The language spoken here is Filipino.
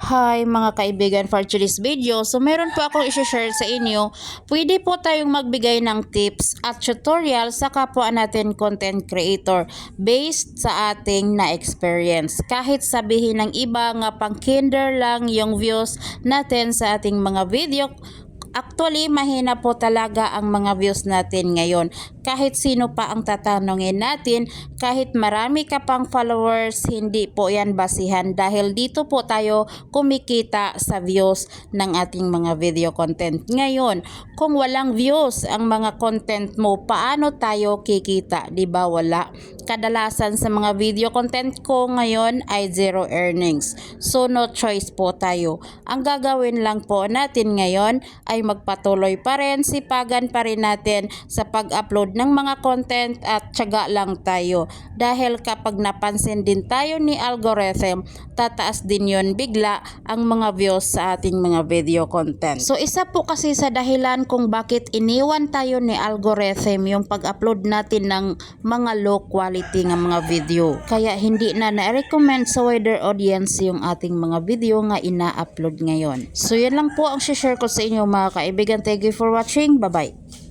Hi mga kaibigan, for today's video, so meron po akong i-share sa inyo. Pwede po tayong magbigay ng tips at tutorial sa kapwa natin content creator based sa ating na-experience. Kahit sabihin ng iba nga pang kinder lang yung views natin sa ating mga video, actually, mahina po talaga ang mga views natin ngayon. Kahit sino pa ang tatanungin natin, kahit marami ka pang followers, hindi po yan basihan dahil dito po tayo kumikita sa views ng ating mga video content. Ngayon, kung walang views ang mga content mo, paano tayo kikita? Diba wala? Kadalasan sa mga video content ko ngayon ay zero earnings. So no choice po tayo. Ang gagawin lang po natin ngayon ay magpatuloy pa rin, sipagan pa rin natin sa pag-upload ng mga content at tiyaga lang tayo. Dahil kapag napansin din tayo ni algorithm, tataas din yun bigla ang mga views sa ating mga video content. So isa po kasi sa dahilan kung bakit iniwan tayo ni algorithm yung pag-upload natin ng mga low quality nga mga video. Kaya hindi na na-recommend sa wider audience yung ating mga video nga ina-upload ngayon. So yan lang po ang share ko sa inyo mga kaibigan. Thank you for watching. Bye-bye.